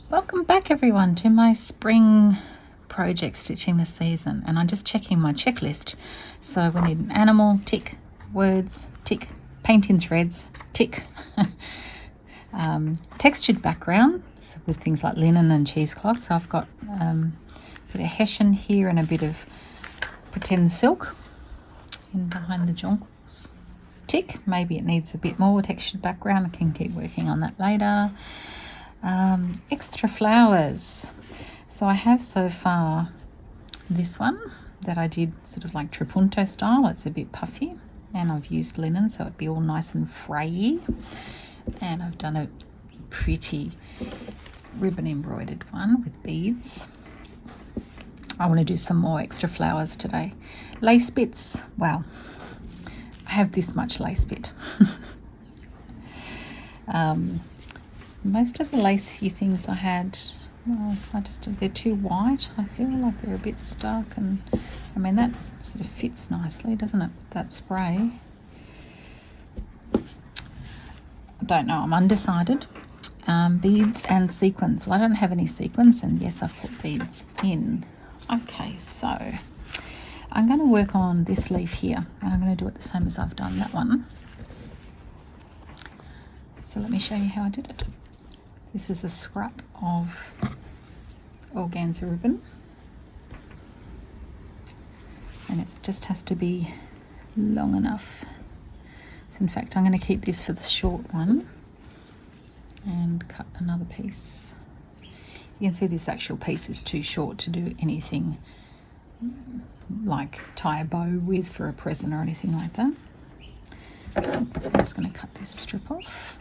Welcome back everyone to my spring project stitching this season, and I'm just checking my checklist. So we need an animal, tick, words, tick, paint in threads, tick, textured background with things like linen and cheesecloth. So I've got a bit of hessian here and a bit of pretend silk in behind the jonquils. Tick, maybe it needs a bit more textured background. I can keep working on that later. Extra flowers. So I have so far this one that I did sort of like trapunto style. It's a bit puffy, and I've used linen so it'd be all nice and frayy. And I've done a pretty ribbon embroidered one with beads. I want to do some more extra flowers today. Lace bits. Wow, I have this much lace bit. Most of the lacy things I had, well, they're too white. I feel like they're a bit stuck, and I mean that sort of fits nicely, doesn't it, that spray? I don't know, I'm undecided. Beads and sequins. Well, I don't have any sequins, and yes, I've put beads in. Okay, so I'm going to work on this leaf here, and I'm going to do it the same as I've done that one. So let me show you how I did it. This is a scrap of organza ribbon, and it just has to be long enough. So in fact, I'm going to keep this for the short one and cut another piece. You can see this actual piece is too short to do anything like tie a bow with for a present or anything like that. So I'm just going to cut this strip off.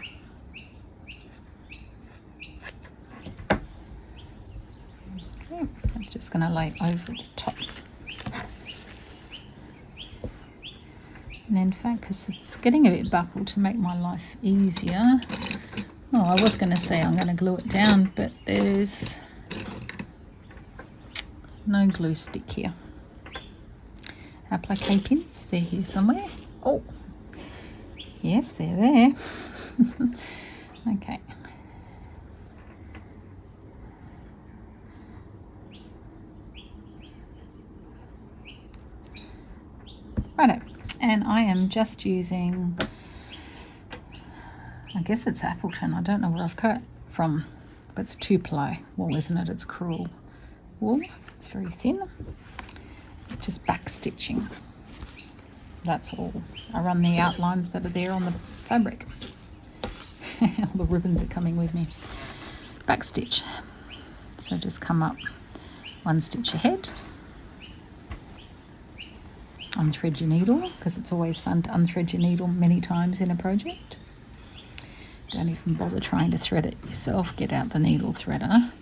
It's just going to lay over the top. And in fact, because it's getting a bit buckled, to make my life easier, oh, I was going to say I'm going to glue it down, but there's no glue stick here. Applique pins, they're here somewhere. Oh, yes, they're there. Okay. Righto, and I am just using, I guess it's Appleton, I don't know where I've cut it from, but it's 2-ply wool, isn't it? It's crewel wool, it's very thin. Just back stitching, that's all. I run the outlines that are there on the fabric. All the ribbons are coming with me. Back stitch, so just come up 1 stitch ahead. Unthread your needle, because it's always fun to unthread your needle many times in a project. Don't even bother trying to thread it yourself. Get out the needle threader.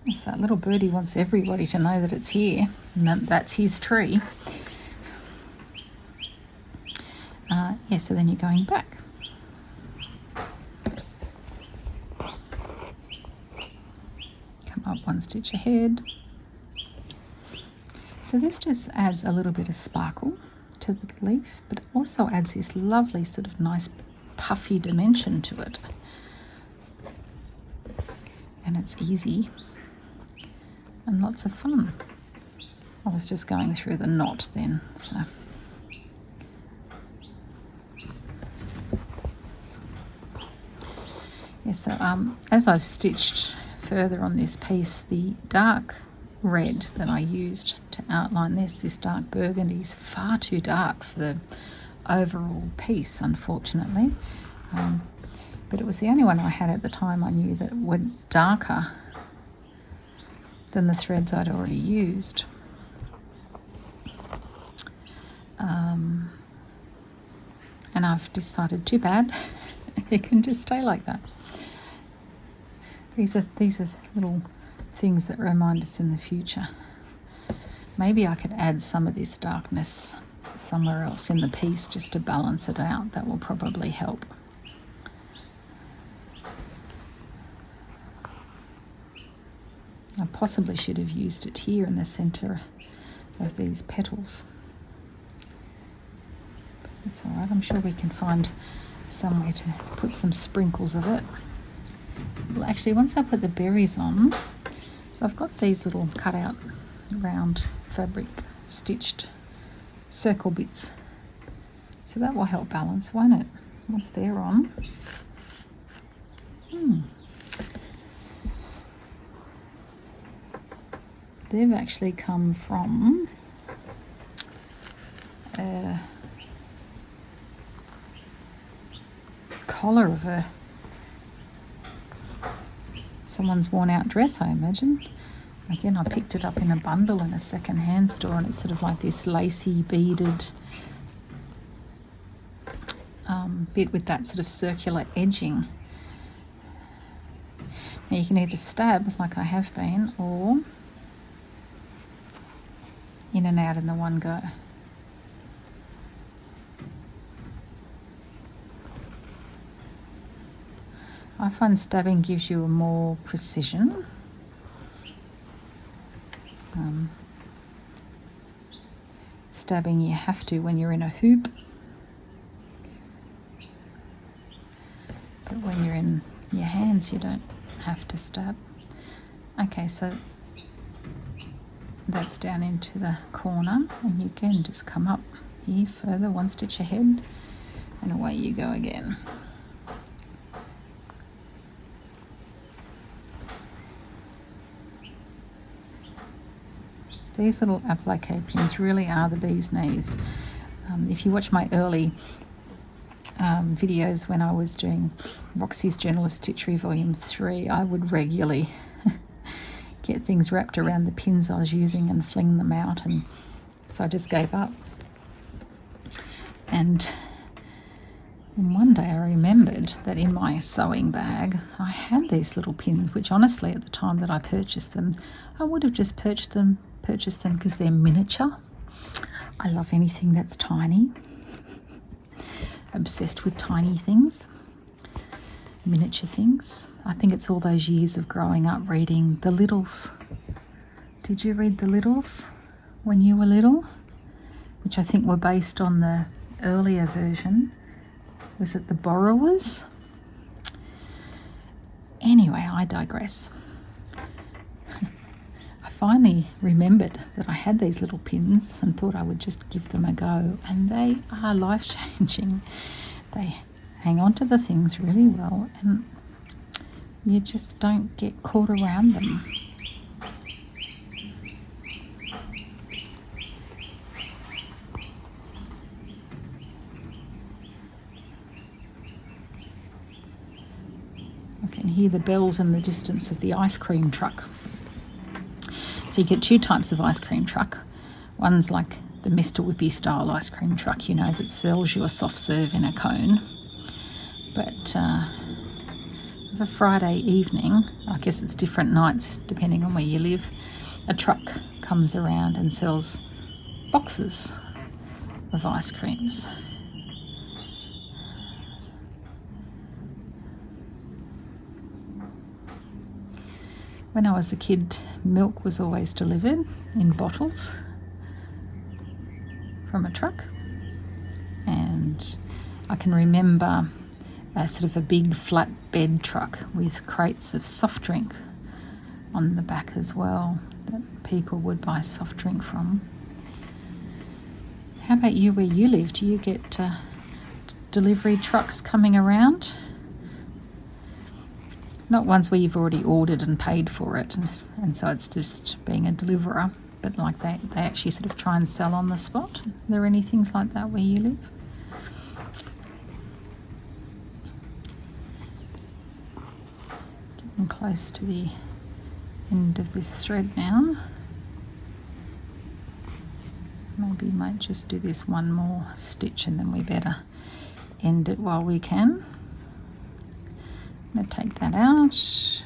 So that little birdie wants everybody to know that it's here, and that's his tree. Yeah, so then you're going back. Up 1 stitch ahead. So this just adds a little bit of sparkle to the leaf, but it also adds this lovely sort of nice puffy dimension to it. And it's easy and lots of fun. I was just going through the knot then, so. Yeah, so as I've stitched further on this piece, the dark red that I used to outline this dark burgundy is far too dark for the overall piece, unfortunately. But it was the only one I had at the time I knew that went darker than the threads I'd already used. And I've decided, too bad, it can just stay like that. These are little things that remind us in the future. Maybe I could add some of this darkness somewhere else in the piece just to balance it out. That will probably help. I possibly should have used it here in the center of these petals. It's all right. I'm sure we can find somewhere to put some sprinkles of it. Well, actually, once I put the berries on, so I've got these little cut out round fabric stitched circle bits. So that will help balance, won't it? Once they're on. They've actually come from a collar of someone's worn out dress, I imagine. Again, I picked it up in a bundle in a second-hand store, and it's sort of like this lacy beaded bit with that sort of circular edging. Now you can either stab like I have been, or in and out in the one go. I find stabbing gives you a more precision. Stabbing you have to when you're in a hoop, but when you're in your hands you don't have to stab. Okay, so that's down into the corner, and you can just come up here further, one stitch ahead, and away you go again. These little applique pins really are the bee's knees. If you watch my early videos when I was doing Roxy's Journal of Stitchery Volume 3, I would regularly get things wrapped around the pins I was using and fling them out, and so I just gave up. And one day I remembered that in my sewing bag I had these little pins, which honestly at the time that I purchased them, I would have just purchased them because they're miniature. I love anything that's tiny. Obsessed with tiny things, miniature things. I think it's all those years of growing up reading The Littles. Did you read The Littles when you were little? Which I think were based on the earlier version. Was it The Borrowers? Anyway, I digress. I finally remembered that I had these little pins and thought I would just give them a go, and they are life-changing. They hang on to the things really well, and you just don't get caught around them. I can hear the bells in the distance of the ice cream truck. So you get two types of ice cream truck. One's like the Mr. Whippy style ice cream truck, you know, that sells you a soft serve in a cone. But the Friday evening, I guess it's different nights depending on where you live, a truck comes around and sells boxes of ice creams. When I was a kid, milk was always delivered in bottles from a truck, and I can remember a sort of a big flat bed truck with crates of soft drink on the back as well that people would buy soft drink from. How about you, where you live? Do you get delivery trucks coming around? Not ones where you've already ordered and paid for it, and so it's just being a deliverer, but like they actually sort of try and sell on the spot. Are there any things like that where you live? Getting close to the end of this thread now. Maybe you might just do this one more stitch and then we better end it while we can. I'm going to take that out.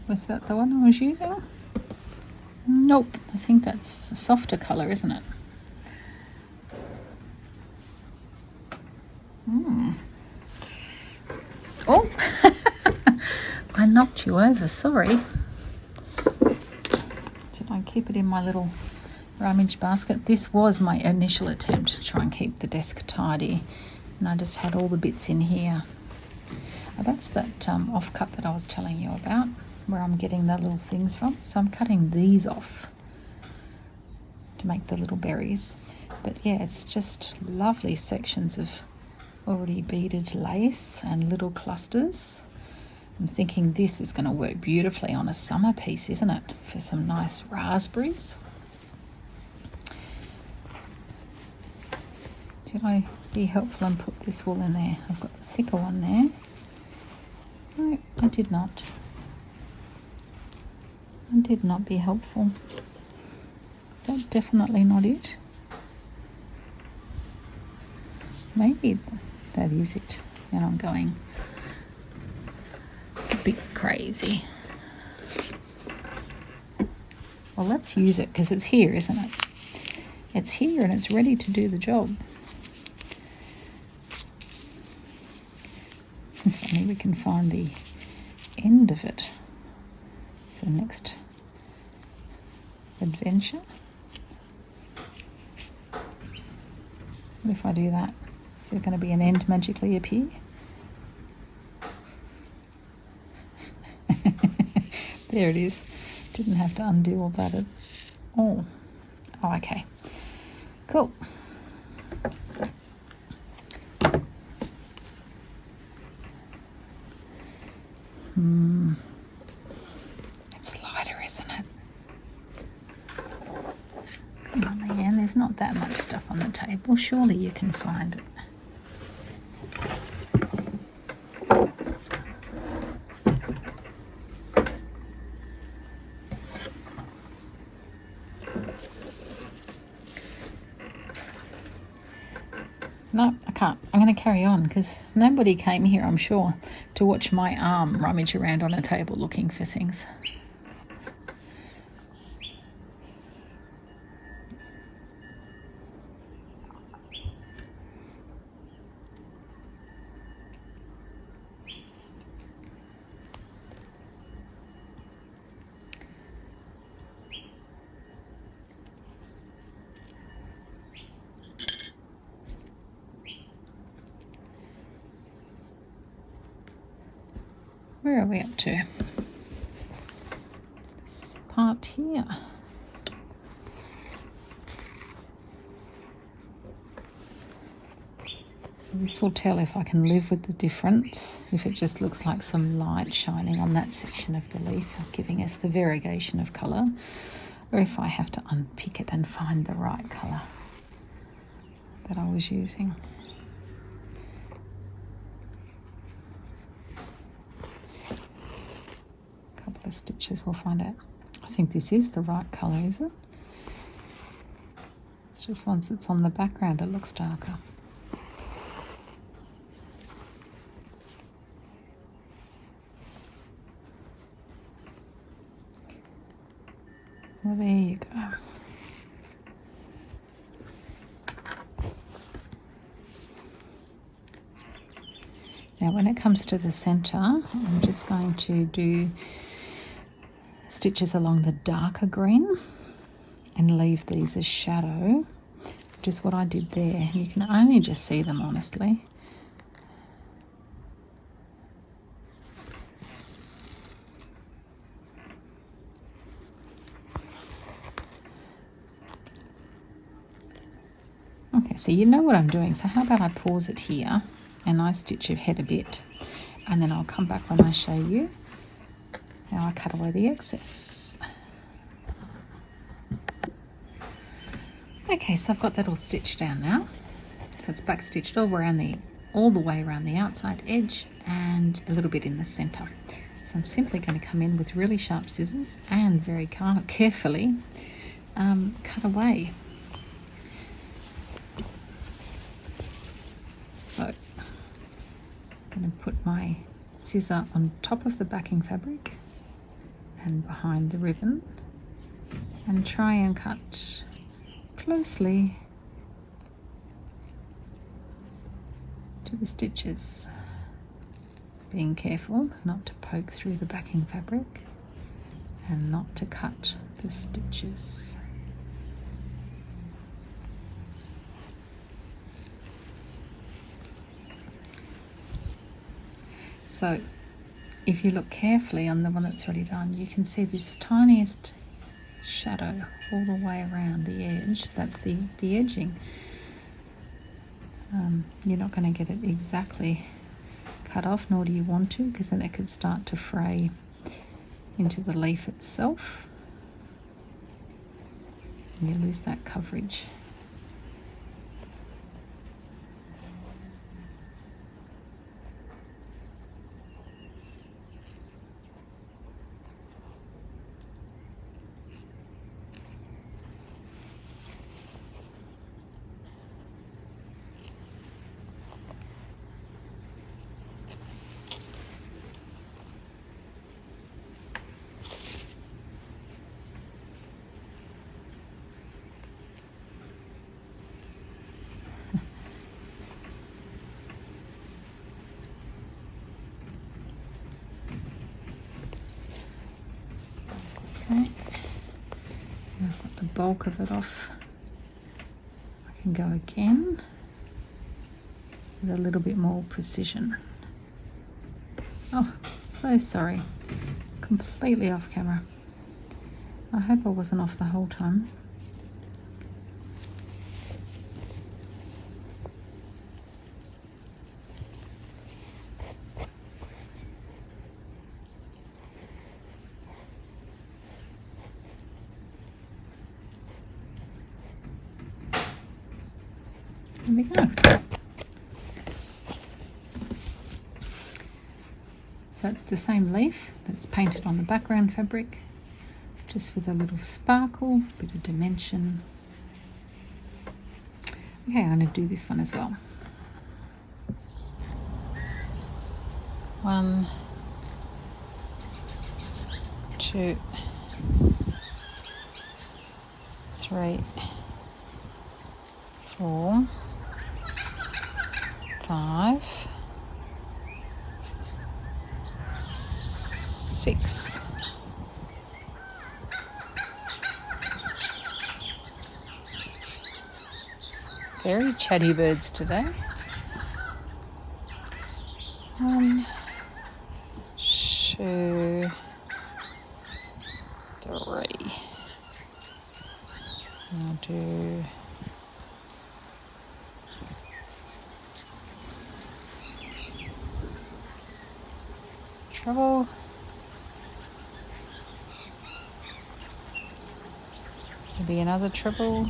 Was that the one I was using? Nope, I think that's a softer colour, isn't it? Oh, I knocked you over, sorry. Did I keep it in my little rummage basket? This was my initial attempt to try and keep the desk tidy, and I just had all the bits in here. That's that offcut that I was telling you about, where I'm getting the little things from. So I'm cutting these off to make the little berries. But yeah, it's just lovely sections of already beaded lace and little clusters. I'm thinking this is going to work beautifully on a summer piece, isn't it? For some nice raspberries. Did I be helpful and put this wool in there? I've got the thicker one there. No, I did not. I did not be helpful. Is that definitely not it? Maybe that is it. And I'm going a bit crazy. Well, let's use it because it's here, isn't it? It's here and it's ready to do the job. If only we can find the end of it. It's the next adventure. What if I do that? Is there going to be an end magically appear? There it is. Didn't have to undo all that at all. Oh, okay. Cool. It's lighter, isn't it? Come on, Leanne, there's not that much stuff on the table. Surely you can find it. No, I can't. I'm going to carry on because nobody came here, I'm sure, to watch my arm rummage around on a table looking for things. Where are we up to? This part here. So this will tell if I can live with the difference, if it just looks like some light shining on that section of the leaf, giving us the variegation of colour, or if I have to unpick it and find the right colour that I was using. Couple of stitches, we'll find out. I think this is the right colour, is it? It's just once it's on the background it looks darker. Well, there you go. Now when it comes to the centre, I'm just going to do stitches along the darker green and leave these as shadow, which is what I did there. You can only just see them, honestly. Okay, so you know what I'm doing, so how about I pause it here and I stitch ahead a bit, and then I'll come back when I show you how I cut away the excess. Okay, so I've got that all stitched down now. So it's back stitched all the way around the outside edge and a little bit in the centre. So I'm simply going to come in with really sharp scissors and very carefully cut away. So I'm going to put my scissor on top of the backing fabric and behind the ribbon and try and cut closely to the stitches, being careful not to poke through the backing fabric and not to cut the stitches. So if you look carefully on the one that's already done, you can see this tiniest shadow all the way around the edge. That's the edging. You're not going to get it exactly cut off, nor do you want to, because then it could start to fray into the leaf itself. You lose that coverage. Okay, now I've got the bulk of it off. I can go again with a little bit more precision. Oh, so sorry, completely off camera. I hope I wasn't off the whole time. There we go. So it's the same leaf that's painted on the background fabric, just with a little sparkle, a bit of dimension. Okay, I'm going to do this one as well. 1, 2, 3, 4, 5, 6. Very chatty birds today. 1, 2, 3. I'll do treble. Maybe another treble.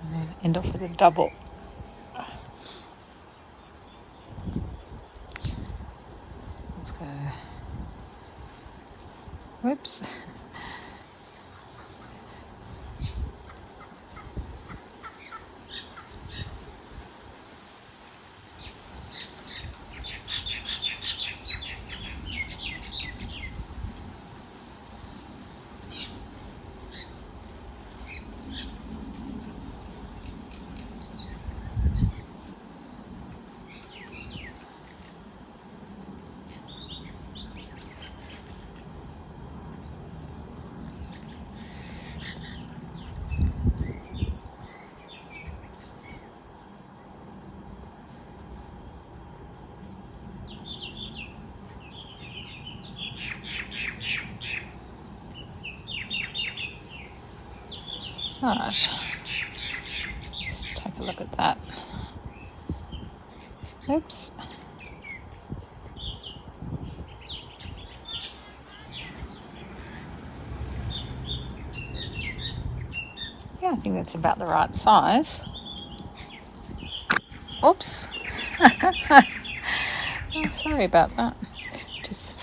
And then end off with a double. Let's go. Whoops. Right, let's take a look at that. Oops. Yeah, I think that's about the right size. Oops. Oh, sorry about that. Just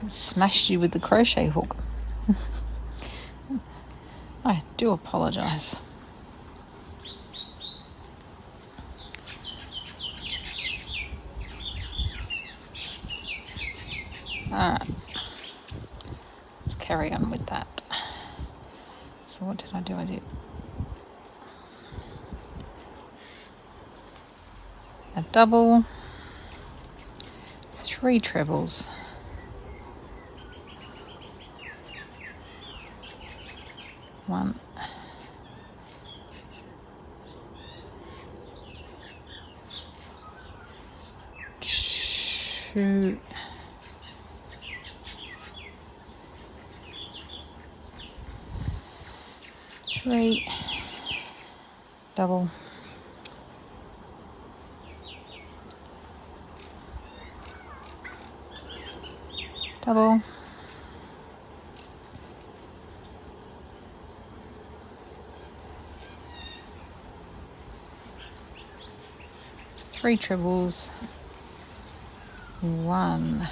smashed you with the crochet hook. I do apologise. Alright, let's carry on with that. So what did I do? I did a double, 3 trebles, one, two, three, double, double, three trebles, one,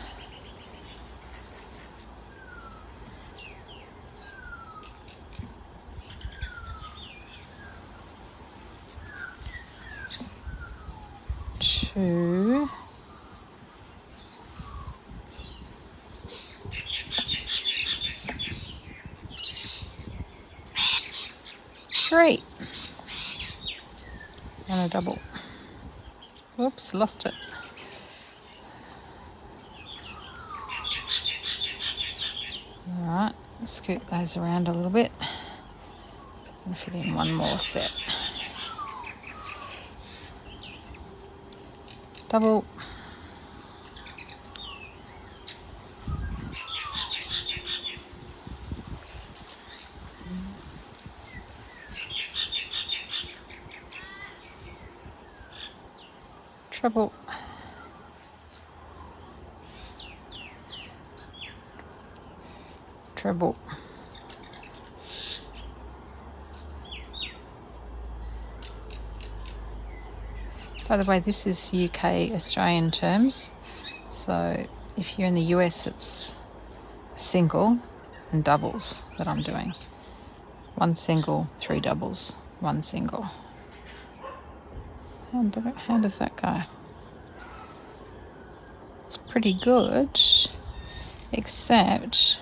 two, three, and a double. Whoops, lost it. Alright, scoot those around a little bit. So I can fit in one more set. Double, treble, treble, by the way, this is UK Australian terms, so if you're in the US it's single and doubles that I'm doing. One single, 3 doubles, one single. How does that go? It's pretty good, except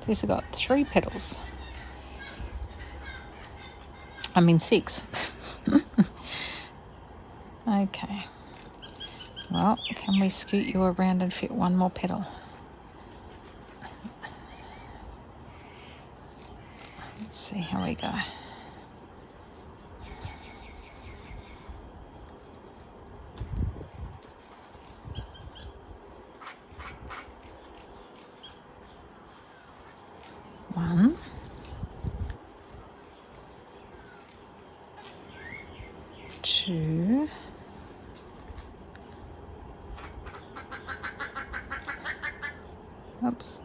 these have got 3 petals. I mean 6. Okay. Well, can we scoot you around and fit one more petal? Let's see how we go. One, two, oops,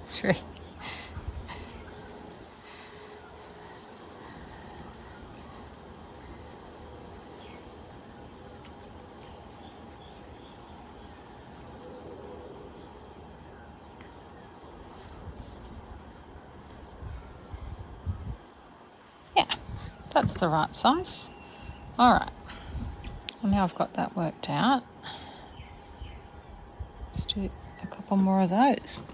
three, yeah, that's the right size. All right, well, now I've got that worked out. Let's do a couple more of those.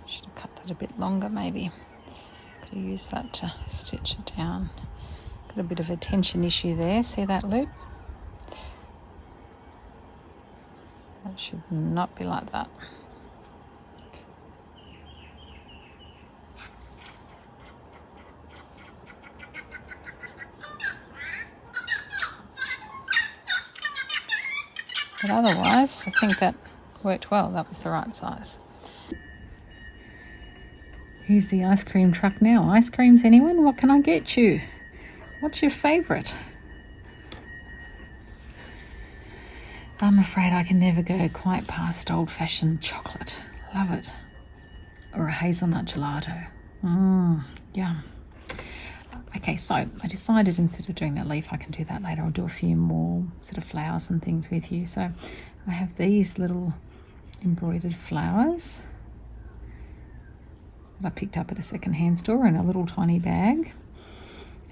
Should have cut that a bit longer maybe. Could have used that to stitch it down. Got a bit of a tension issue there. See that loop? That should not be like that. But otherwise, I think that worked well. That was the right size. Here's the ice cream truck now. Ice creams, anyone? What can I get you? What's your favourite? I'm afraid I can never go quite past old-fashioned chocolate. Love it. Or a hazelnut gelato. Yum. Okay, so I decided instead of doing that leaf, I can do that later. I'll do a few more sort of flowers and things with you. So I have these little embroidered flowers that I picked up at a secondhand store in a little tiny bag.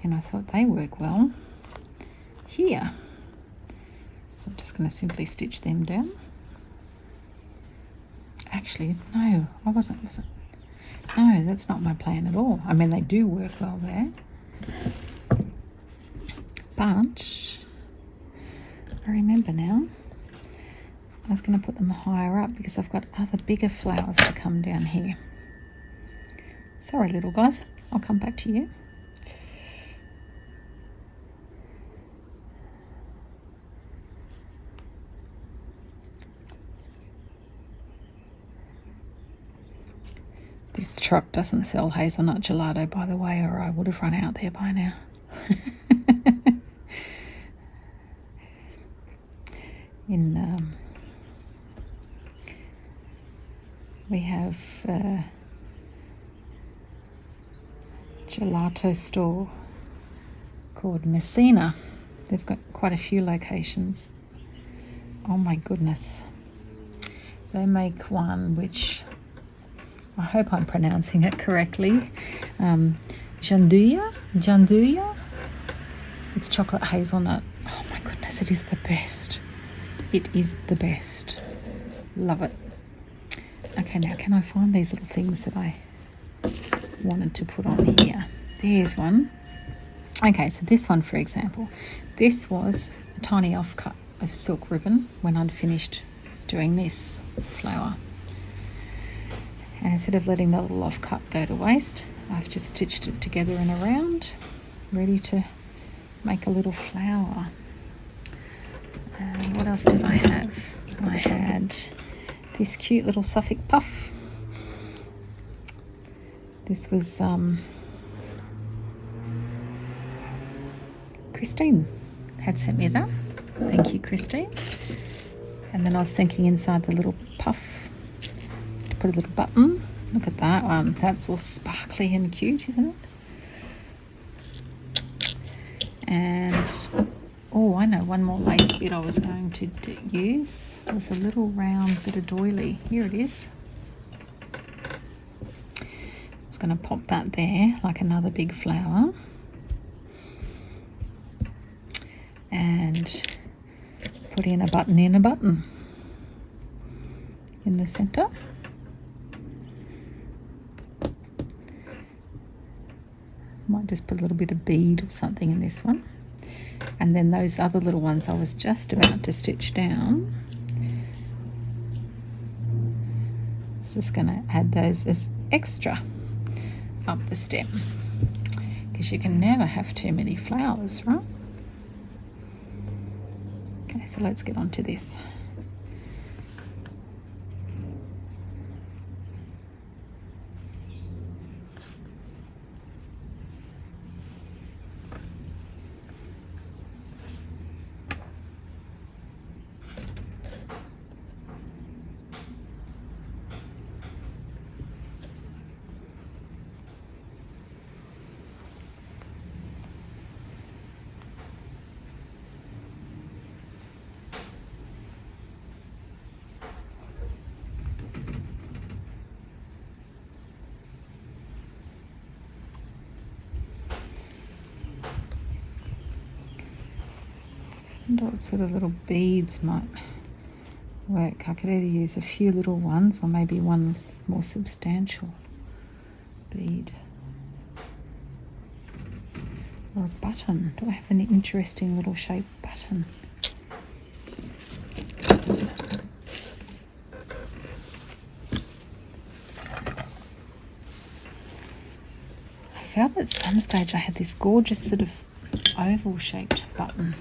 And I thought they work well here. So I'm just going to simply stitch them down. Actually, no, I wasn't. No, that's not my plan at all. I mean, they do work well there. But I remember now, I was going to put them higher up because I've got other bigger flowers to come down here. Sorry, little guys. I'll come back to you. This truck doesn't sell hazelnut gelato, by the way, or I would have run out there by now. We have a gelato store called Messina. They've got quite a few locations. Oh my goodness. They make one which I hope I'm pronouncing it correctly. Gianduja. It's chocolate hazelnut. Oh my goodness, it is the best. It is the best. Love it. Okay, now can I find these little things that I wanted to put on here? There's one. Okay, so this one, for example, this was a tiny offcut of silk ribbon when I'd finished doing this flower. And instead of letting the little offcut go to waste, I've just stitched it together in a round, ready to make a little flower. What else did I have? I had this cute little Suffolk puff. This was Christine had sent me that. Thank you, Christine. And then I was thinking inside the little puff to put a little button. Look at that one. That's all sparkly and cute, isn't it? And oh, I know one more lace bit I was going to use. There's a little round bit of doily. Here it is. It's going to pop that there like another big flower. And put in a button in the center. Might just put a little bit of bead or something in this one. And then those other little ones I was just about to stitch down. It's just going to add those as extra up the stem. Because you can never have too many flowers, right? Okay, so let's get on to this. I wonder what sort of little beads might work. I could either use a few little ones or maybe one more substantial bead. Or a button. Do I have an interesting little shaped button? I felt at some stage I had this gorgeous sort of oval shaped button.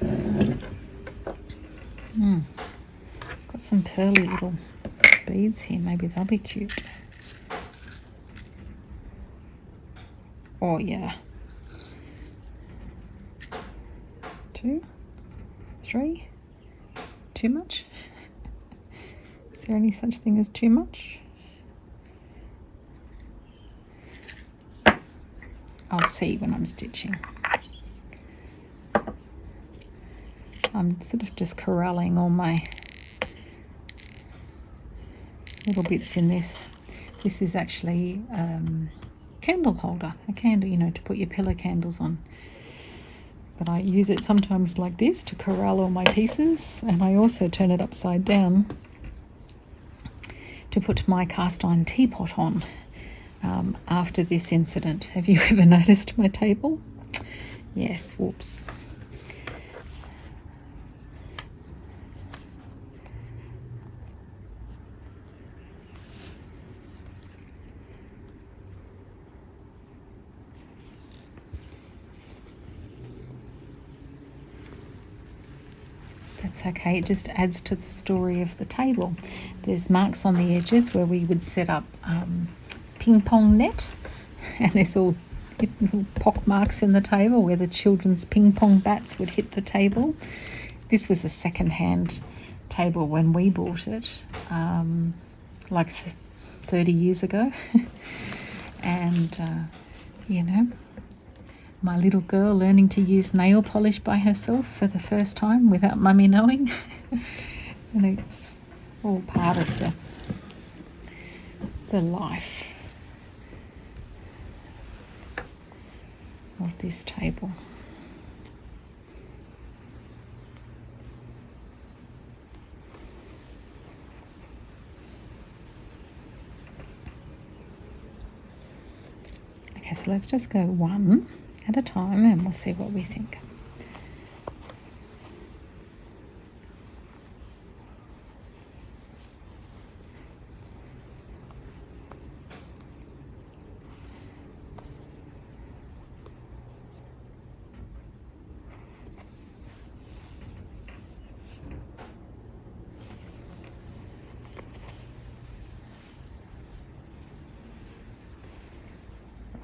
Got some pearly little beads here. Maybe they'll be cute. Oh yeah. 2, 3, too much? Is there any such thing as too much? I'll see when I'm stitching. I'm sort of just corralling all my little bits in this. This is actually candle holder, a candle, you know, to put your pillar candles on. But I use it sometimes like this to corral all my pieces, and I also turn it upside down to put my cast iron teapot on after this incident. Have you ever noticed my table? Yes, whoops. That's okay, it just adds to the story of the table. There's marks on the edges where we would set up ping pong net, and there's all little pock marks in the table where the children's ping pong bats would hit the table. This was a second-hand table when we bought it, like 30 years ago. And, you know, my little girl learning to use nail polish by herself for the first time without mummy knowing. And it's all part of the life of this table. Okay, so let's just go one at a time and we'll see what we think.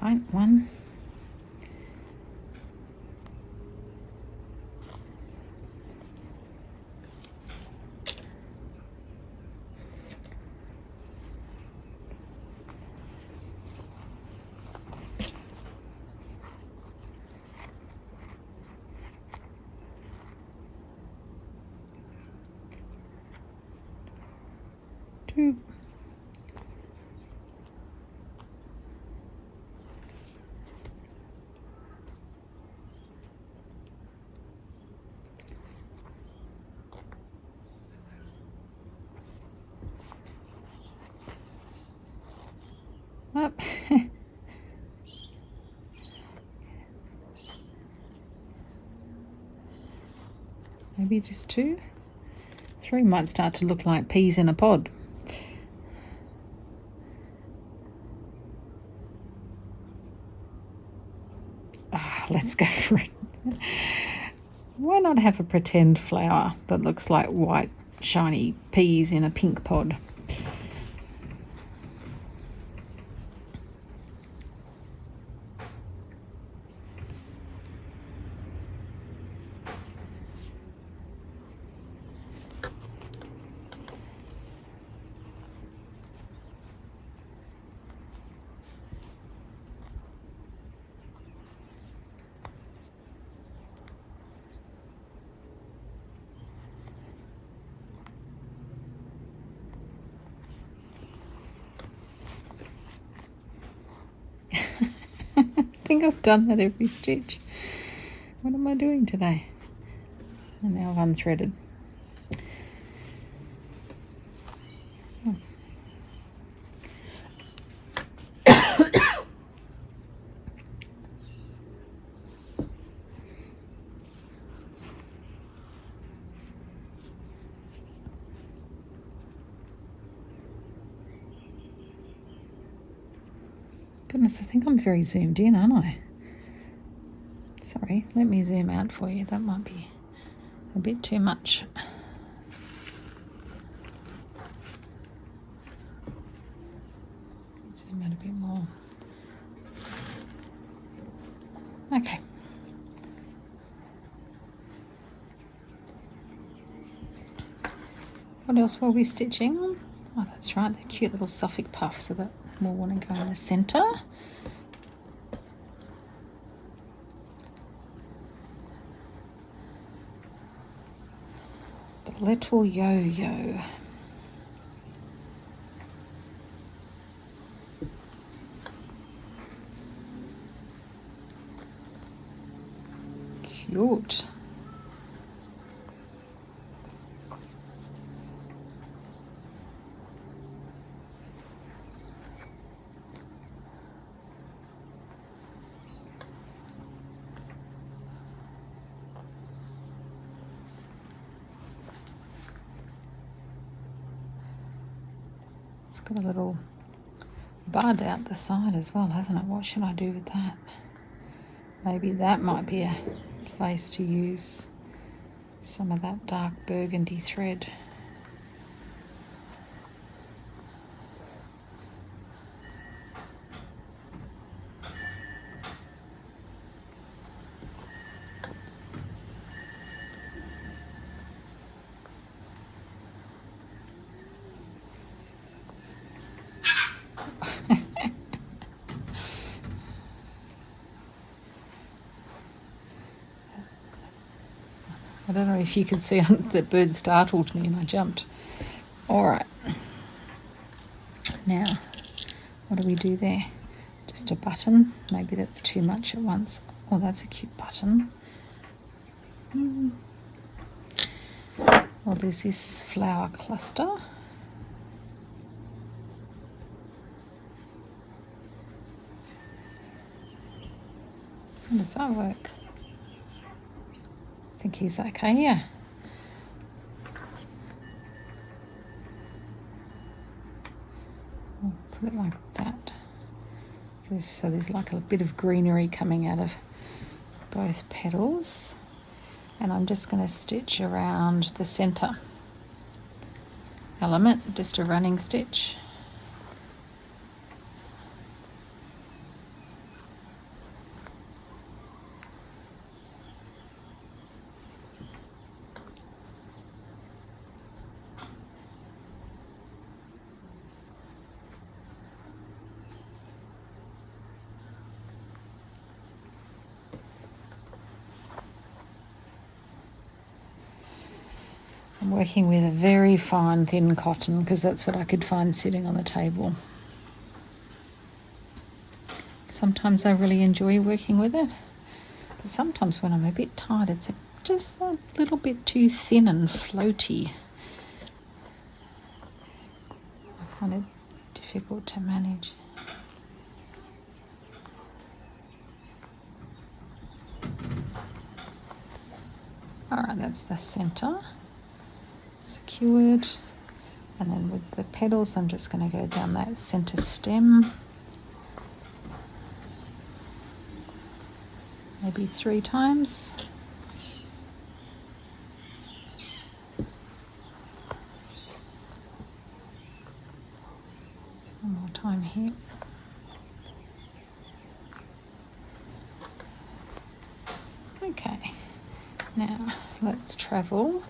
Right, one. Two. Up. Maybe just two. Three might start to look like peas in a pod. Let's go for it. Why not have a pretend flower that looks like white, shiny peas in a pink pod? I think I've done that every stitch. What am I doing today? And now I've unthreaded. Oh. Goodness, I think I'm very zoomed in, aren't I? Sorry, let me zoom out for you. That might be a bit too much. Zoom out a bit more. Okay. What else will we be stitching? Oh, that's right, the cute little Suffolk puff, so that will want to go in the centre. The little yo-yo. Cute. It's got a little bud out the side as well, hasn't it? What should I do with that? Maybe that might be a place to use some of that dark burgundy thread. I don't know if you can see that bird startled me and I jumped. All right. Now, what do we do there? Just a button. Maybe that's too much at once. Oh, that's a cute button. Well, there's this flower cluster. How does that work? I think he's okay, yeah. I'll put it like that. So there's like a bit of greenery coming out of both petals. And I'm just going to stitch around the centre element, just a running stitch. I'm working with a very fine thin cotton because that's what I could find sitting on the table. Sometimes I really enjoy working with it, but sometimes when I'm a bit tired it's just a little bit too thin and floaty. I find it difficult to manage. Alright, that's the centre. Secured, and then with the petals I'm just going to go down that center stem, maybe 3 times. One more time here. Okay, now let's travel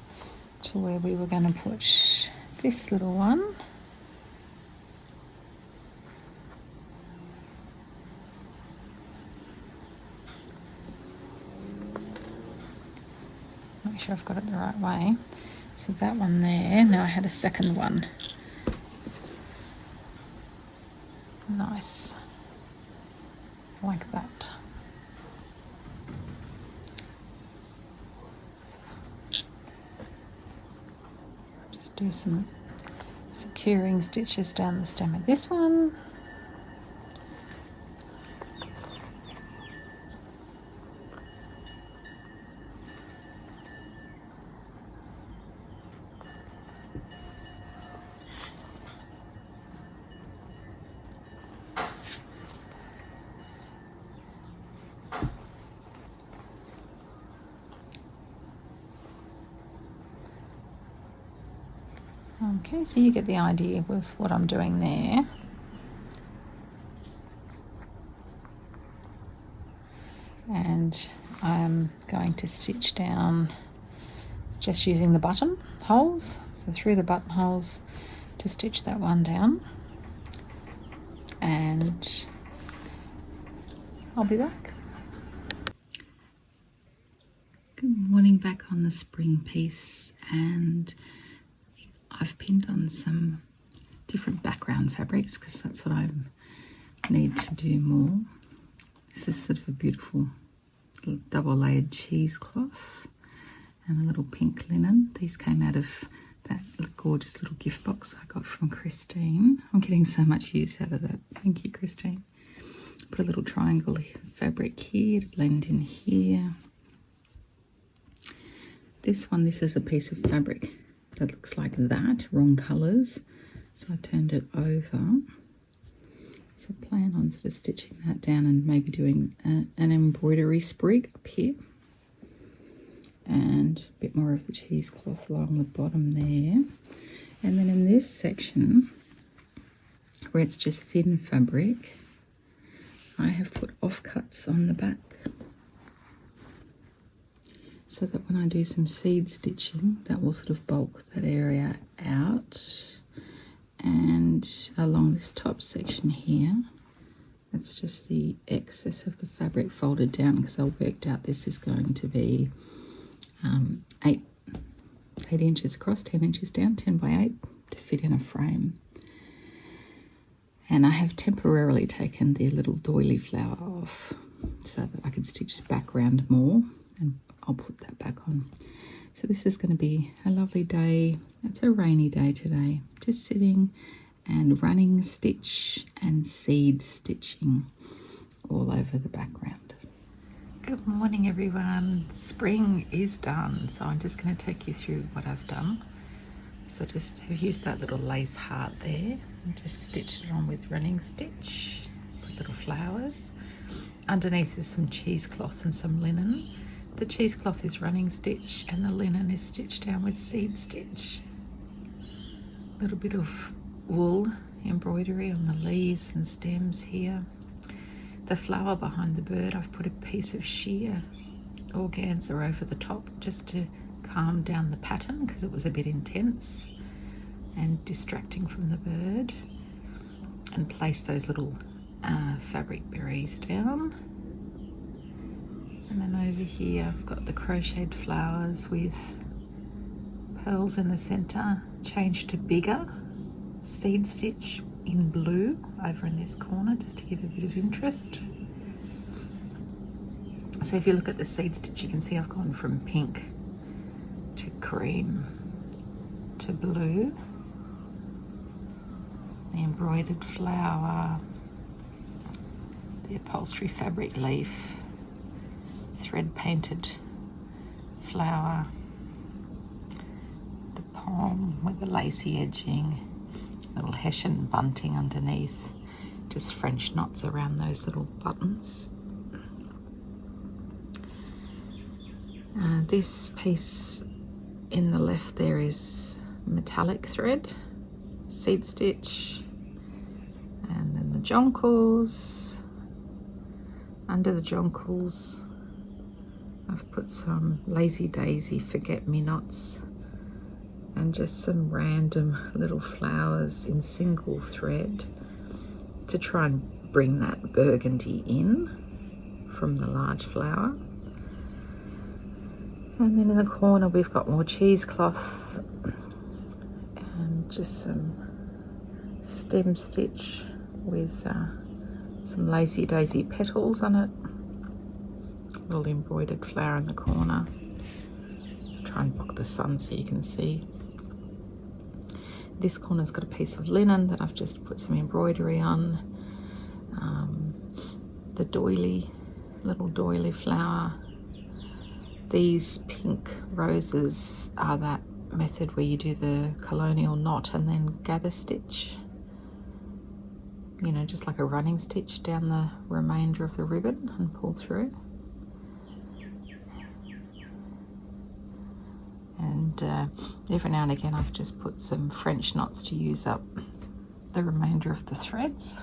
to where we were going to put this little one. Make sure I've got it the right way. So that one there, now I had a second one. Nice. Like that. Do some securing stitches down the stem of this one. Okay, so you get the idea with what I'm doing there. And I'm going to stitch down just using the button holes. So So through the buttonholes to stitch that one down, and I'll be back. Good morning, back on the spring piece, and I've pinned on some different background fabrics because that's what I need to do more. This is sort of a beautiful double layered cheesecloth and a little pink linen. These came out of that gorgeous little gift box I got from Christine. I'm getting so much use out of that. Thank you, Christine. Put a little triangle fabric here to blend in here. This is a piece of fabric that looks like that, wrong colours. So I turned it over. So plan on sort of stitching that down and maybe doing an embroidery sprig up here. And a bit more of the cheesecloth along the bottom there. And then in this section, where it's just thin fabric, I have put offcuts on the back, so that when I do some seed stitching, that will sort of bulk that area out. And along this top section here, that's just the excess of the fabric folded down, because I worked out this is going to be 8 inches across, 10 inches down, 10 by 8 to fit in a frame. And I have temporarily taken the little doily flower off so that I can stitch the background more, and I'll put that back on. So this is going to be a lovely day. It's a rainy day today. Just sitting and running stitch and seed stitching all over the background. Good morning, everyone. Spring is done, so I'm just going to take you through what I've done. So just have used that little lace heart there and just stitched it on with running stitch, put little flowers. Underneath is some cheesecloth and some linen. The cheesecloth is running stitch and the linen is stitched down with seed stitch. A little bit of wool embroidery on the leaves and stems here. The flower behind the bird, I've put a piece of sheer organza over the top just to calm down the pattern because it was a bit intense and distracting from the bird, and place those little fabric berries down. And then over here I've got the crocheted flowers with pearls in the center, changed to bigger seed stitch in blue over in this corner just to give a bit of interest. So if you look at the seed stitch, you can see I've gone from pink to cream to blue. The embroidered flower, the upholstery fabric leaf, thread painted flower, the palm with the lacy edging, little Hessian bunting underneath, just French knots around those little buttons. This piece in the left there is metallic thread, seed stitch, and then the jonquils. Under the jonquils I've put some lazy daisy forget-me-nots and just some random little flowers in single thread to try and bring that burgundy in from the large flower. And then in the corner we've got more cheesecloth and just some stem stitch with some lazy daisy petals on it. Little embroidered flower in the corner. Try and block the sun so you can see. This corner's got a piece of linen that I've just put some embroidery on. The doily, little doily flower. These pink roses are that method where you do the colonial knot and then gather stitch. You know, just like a running stitch down the remainder of the ribbon and pull through. And every now and again I've just put some French knots to use up the remainder of the threads.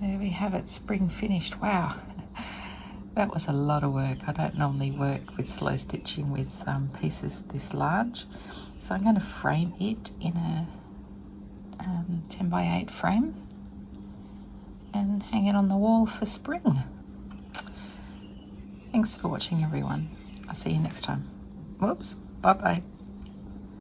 There we have it, spring finished. Wow, That was a lot of work. I don't normally work with slow stitching with pieces this large. So I'm going to frame it in a 10 by 8 frame and hang it on the wall for spring. Thanks for watching, everyone. I'll see you next time. Whoops. Bye-bye.